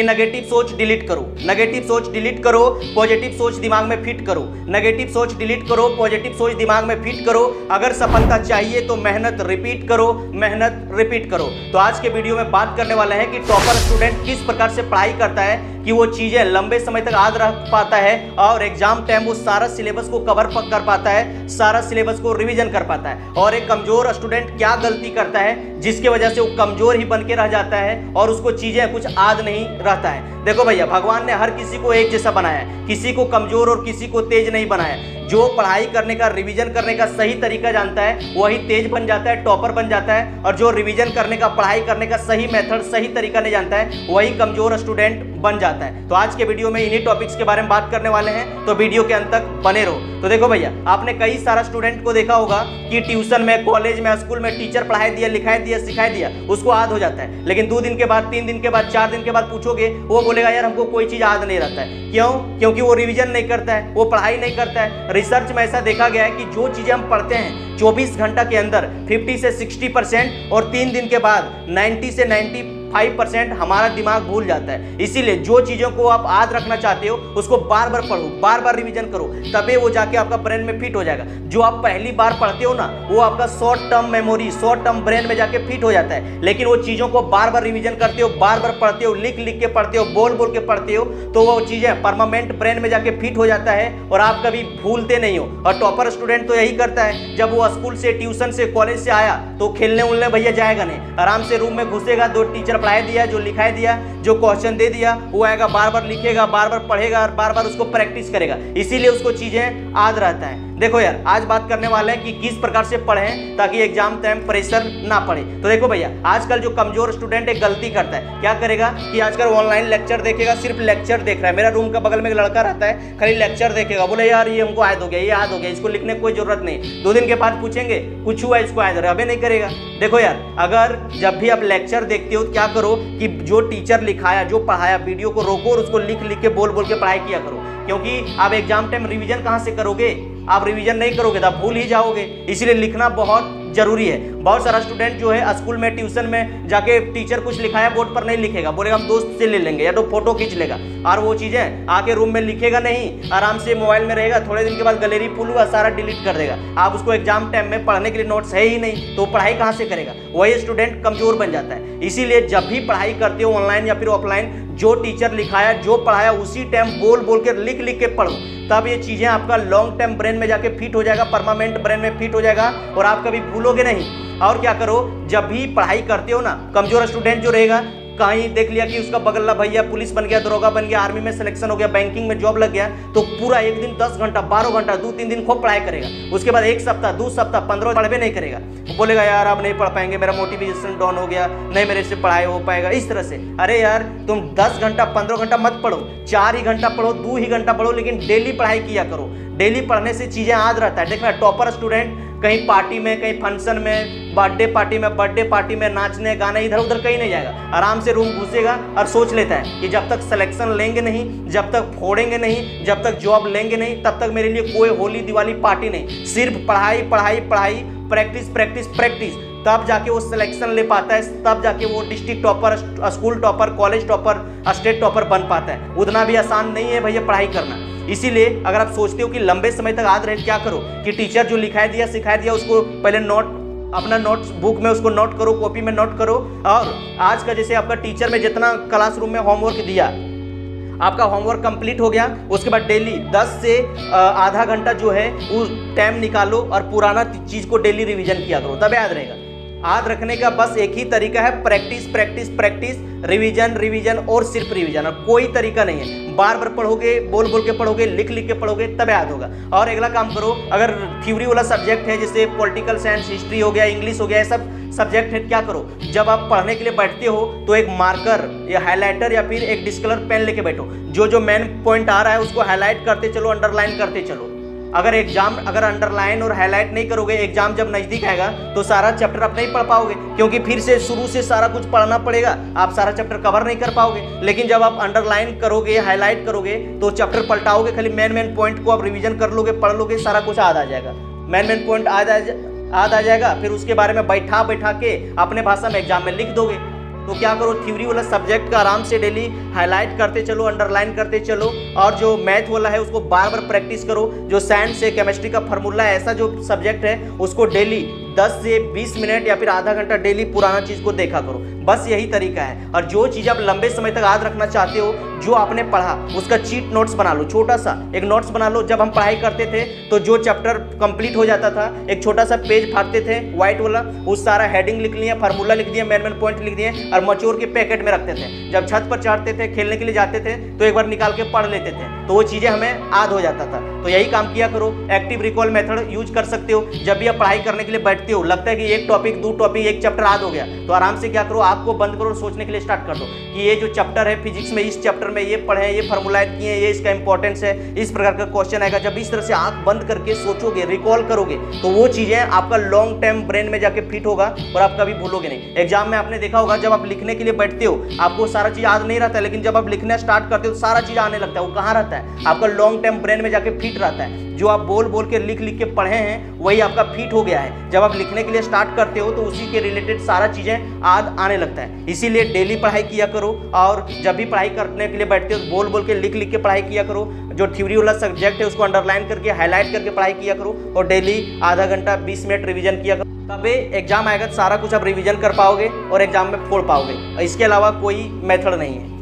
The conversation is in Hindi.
कि नेगेटिव सोच डिलीट करो, नेगेटिव सोच डिलीट करो, पॉजिटिव सोच दिमाग में फिट करो, नेगेटिव सोच डिलीट करो, पॉजिटिव सोच दिमाग में फिट करो। अगर सफलता चाहिए तो मेहनत रिपीट करो, मेहनत रिपीट करो। तो आज के वीडियो में बात करने वाले हैं कि टॉपर स्टूडेंट किस प्रकार से पढ़ाई करता है कि वो चीजें लंबे समय तक याद रख पाता है और एग्जाम टाइम वो सारा सिलेबस को कवर कर पाता है, सारा सिलेबस को रिवीजन कर पाता है। और एक कमजोर स्टूडेंट क्या गलती करता है जिसकी वजह से वो कमजोर ही बन के रह जाता है और उसको चीजें कुछ याद नहीं रहता है। देखो भैया, भगवान ने हर किसी को एक जैसा बनाया है, किसी को कमजोर और किसी को तेज नहीं बनाया। जो पढ़ाई करने का, रिवीजन करने का सही तरीका जानता है वही तेज बन जाता है, टॉपर बन जाता है। और जो रिवीजन करने का, पढ़ाई करने का सही मेथड, सही तरीका नहीं जानता है वही कमजोर स्टूडेंट बन जाता है। तो आज के वीडियो में इन्हीं टॉपिक्स के बारे में बात करने वाले हैं, तो वीडियो के अंत तक बने रहो। तो देखो भैया, आपने कई सारा स्टूडेंट को देखा होगा कि ट्यूशन में, कॉलेज में, स्कूल में टीचर पढ़ाई दिया, लिखाई दिया, सिखाई दिया, उसको याद हो जाता है। लेकिन 2 दिन के बाद, 3 दिन के बाद, 4 दिन के बाद पूछोगे, वो बोलेगा यार हमको कोई चीज याद नहीं रहता है। क्यों? क्योंकि वो रिवीजन नहीं करता है, वो पढ़ाई नहीं करता है। रिसर्च में ऐसा देखा गया है कि जो चीजें हम पढ़ते हैं 24 घंटा के अंदर 50 से 60% और 3 दिन के बाद 90 से 95% हमारा दिमाग भूल जाता है। इसीलिए जो चीजों को आप याद रखना चाहते हो उसको बार बार पढ़ो, बार बार रिवीजन करो, तभी वो जाके आपका ब्रेन में फिट हो जाएगा। जो आप पहली बार पढ़ते हो ना, वो आपका short term memory, short term brain में जाके फिट हो जाता है। लेकिन वो चीजों को बार बार रिवीजन करते हो, बार बार पढ़ते हो, लिख लिख के पढ़ते हो, बोल बोल के पढ़ते हो, तो वो चीजें परमानेंट ब्रेन में जाके फिट हो जाता है और आप कभी भूलते नहीं हो। और टॉपर स्टूडेंट तो यही करता है, जब वो स्कूल से, ट्यूशन से, कॉलेज से आया तो खेलने उलने भैया जाएगा नहीं, आराम से रूम में घुसेगा, 2 टीचर पढ़ाई दिया, जो लिखाई दिया, जो क्वेश्चन दे दिया, वो आएगा, बार बार लिखेगा, बार बार पढ़ेगा और बार बार उसको प्रैक्टिस करेगा। इसीलिए उसको चीजें याद रहता है। देखो यार, आज बात करने वाले हैं कि किस प्रकार से पढ़ें ताकि एग्जाम टाइम प्रेशर ना पड़े। तो देखो भैया, आजकल जो कमजोर स्टूडेंट एक गलती करता है, क्या करेगा कि आजकल ऑनलाइन लेक्चर देखेगा, सिर्फ लेक्चर देख रहा है। मेरा रूम का बगल में एक लड़का रहता है, खाली लेक्चर देखेगा, बोले यार ये हमको याद हो गया, ये याद हो गया, इसको लिखने की कोई जरूरत नहीं। 2 दिन के बाद पूछेंगे कुछ हुआ, इसको याद अबे नहीं करेगा। देखो यार, अगर जब भी आप लेक्चर देखते हो तो क्या करो कि जो टीचर लिखाया, जो पढ़ाया, वीडियो को रोको और उसको लिख लिख के, बोल बोल के पढ़ाई किया करो। क्योंकि आप एग्जाम टाइम रिवीजन कहां से करोगे? आप रिवीजन नहीं करोगे तो भूल ही जाओगे। इसीलिए लिखना बहुत जरूरी है। बहुत सारा स्टूडेंट जो है स्कूल में, ट्यूशन में जाके टीचर कुछ लिखाया बोर्ड पर नहीं लिखेगा, बोलेगा हम दोस्त से ले लेंगे या तो फोटो खींच लेगा, और वो चीजें आके रूम में लिखेगा नहीं, आराम से मोबाइल में रहेगा। थोड़े दिन के बाद गैलरी फुल हुआ, सारा डिलीट कर देगा। आप उसको एग्जाम टाइम में पढ़ने के लिए नोट्स है ही नहीं, तो पढ़ाई कहाँ से करेगा? वही स्टूडेंट कमजोर बन जाता है। इसीलिए जब भी पढ़ाई करते हो, ऑनलाइन या फिर ऑफलाइन, जो टीचर लिखाया, जो पढ़ाया, उसी टाइम बोल बोल के, लिख लिख के पढ़ो, तब ये चीजें आपका लॉन्ग टर्म ब्रेन में जाके फिट हो जाएगा, परमानेंट ब्रेन में फिट हो जाएगा और आप कभी भूलोगे नहीं। और क्या करो, जब भी पढ़ाई करते हो ना, कमजोर स्टूडेंट जो रहेगा, कहीं देख लिया कि उसका बगल भैया पुलिस बन गया, दरोगा बन गया, आर्मी में सिलेक्शन हो गया, बैंकिंग में जॉब लग गया, तो पूरा एक दिन 10 घंटा, 12 घंटा, 2-3 दिन खूब पढ़ाई करेगा। उसके बाद 1 सप्ताह, 2 सप्ताह, 15 पढ़वे नहीं करेगा। बोलेगा यार अब नहीं पढ़ पाएंगे, मेरा मोटिवेशन डाउन हो गया, नहीं मेरे से पढ़ाई हो पाएगा, इस तरह से। अरे यार, तुम 10 घंटा, 15 घंटा मत पढ़ो, 4 ही घंटा पढ़ो, 2 ही घंटा पढ़ो, लेकिन डेली पढ़ाई किया करो। डेली पढ़ने से चीजें याद रहता है। देखना, टॉपर स्टूडेंट कहीं पार्टी में, कहीं फंक्शन में, बर्थडे पार्टी में नाचने, गाने, इधर उधर कहीं नहीं जाएगा। आराम से रूम घुसेगा और सोच लेता है कि जब तक सिलेक्शन लेंगे नहीं, जब तक फोड़ेंगे नहीं, जब तक जॉब लेंगे नहीं, तब तक मेरे लिए कोई होली दिवाली पार्टी नहीं। सिर्फ पढ़ाई पढ़ाई पढ़ाई, प्रैक्टिस प्रैक्टिस प्रैक्टिस, तब जाके वो सिलेक्शन ले पाता है, तब जाके वो district topper, school topper, college topper, state topper बन पाता है। उतना भी आसान नहीं है भैया पढ़ाई करना। इसीलिए अगर आप सोचते हो कि लंबे समय तक याद रहे, क्या करो कि टीचर जो लिखाई दिया, सिखाई दिया, उसको पहले अपना नोट्स बुक में उसको नोट करो, कॉपी में नोट करो। और आज का जैसे आपका टीचर में जितना क्लासरूम में होमवर्क दिया, आपका होमवर्क कंप्लीट हो गया, उसके बाद डेली 10 से आधा घंटा जो है उस टाइम निकालो और पुराना चीज को डेली रिवीजन किया करो, तब याद रहेगा। याद रखने का बस एक ही तरीका है, practice practice practice, revision revision और सिर्फ रिवीजन, और कोई तरीका नहीं है। बार बार पढ़ोगे, बोल बोल के पढ़ोगे, लिख लिख के पढ़ोगे, तब याद होगा। और अगला काम करो, अगर थ्योरी वाला सब्जेक्ट है, जैसे पॉलिटिकल साइंस, हिस्ट्री हो गया, इंग्लिश हो गया, ये सब सब्जेक्ट है, क्या करो, जब आप पढ़ने के लिए बैठते हो तो एक मार्कर या हाईलाइटर या फिर एक डिस्कलर पेन लेके बैठो। जो मेन पॉइंट आ रहा है उसको हाईलाइट करते चलो, अंडरलाइन करते चलो। अगर अंडरलाइन और हाईलाइट नहीं करोगे, एग्जाम जब नजदीक आएगा तो सारा चैप्टर आप नहीं पढ़ पाओगे, क्योंकि फिर से शुरू से सारा कुछ पढ़ना पड़ेगा, आप सारा चैप्टर कवर नहीं कर पाओगे। लेकिन जब आप अंडरलाइन करोगे, हाईलाइट करोगे, तो चैप्टर पलटाओगे, खाली मेन पॉइंट को आप रिवीजन कर लोगे, पढ़ लोगे, सारा कुछ याद आ जाएगा, मेन पॉइंट याद आ जाएगा। फिर उसके बारे में बैठा के अपने भाषा में एग्जाम में लिख दोगे। तो क्या करो, थ्योरी वाला सब्जेक्ट का आराम से डेली हाईलाइट करते चलो, अंडरलाइन करते चलो, और जो मैथ वाला है उसको बार बार प्रैक्टिस करो। जो साइंस है, केमिस्ट्री का फार्मूला है, ऐसा जो सब्जेक्ट है उसको डेली 10 से 20 मिनट या फिर आधा घंटा डेली पुराना चीज को देखा करो। बस यही तरीका है। और जो चीज आप लंबे समय तक याद रखना चाहते हो, जो आपने पढ़ा उसका चीट नोट्स बना लो, छोटा सा एक नोट्स बना लो। जब हम पढ़ाई करते थे तो जो चैप्टर कंप्लीट हो जाता था, एक छोटा सा पेज फाड़ते थे व्हाइट वाला, उस सारा हेडिंग लिख लिया, फार्मूला लिख दिया, मेन पॉइंट लिख दिए और मचोर के पैकेट में रखते थे। जब छत पर चढ़ते थे, खेलने के लिए जाते थे तो एक बार निकाल के पढ़ लेते थे, तो वो चीजें हमें याद हो जाता था। तो यही काम किया करो। एक्टिव रिकॉल मेथड यूज कर सकते हो। जब भी आप पढ़ाई करने के लिए बैठते हो, लगता है कि एक टॉपिक, दो टॉपिक, एक चैप्टर याद हो गया, तो आराम से क्या करो, आँख को बंद करो और सोचने के लिए स्टार्ट कर दो कि ये जो चैप्टर है फिजिक्स में, इस चैप्टर में ये पढ़े, ये फार्मूला किए, ये इसका इंपॉर्टेंस है, इस प्रकार का क्वेश्चन आएगा। जब इस तरह से आंख बंद करके सोचोगे, रिकॉल करोगे, तो वो चीजें आपका लॉन्ग टाइम ब्रेन में जाके फिट होगा और आप कभी भूलोगे नहीं। एग्जाम में आपने देखा होगा, जब आप लिखने के लिए बैठते हो आपको सारा चीज याद नहीं रहता है, लेकिन जब आप लिखना स्टार्ट करते हो तो सारा चीज आने लगता है। वो कहाँ रहता है? आपका लॉन्ग टाइम ब्रेन में जाके फिट रहता है। जो आप बोल बोल के लिख लिख के पढ़े हैं वही आपका फिट हो गया है। जब आप लिखने के लिए स्टार्ट करते हो तो उसी के रिलेटेड सारा चीजें याद आने लगता है। इसीलिए डेली पढ़ाई किया करो, और जब भी पढ़ाई करने के लिए बैठते हो तो बोल बोल के लिख लिख के पढ़ाई किया करो। जो थ्योरी वाला सब्जेक्ट है उसको अंडरलाइन करके, हाईलाइट करके पढ़ाई किया करो, और डेली आधा घंटा 20 मिनट रिवीजन किया करो। तभी एग्जाम आएगा तो सारा कुछ आप रिवीजन कर पाओगे और एग्जाम में फोड़ पाओगे। इसके अलावा कोई मेथड नहीं है।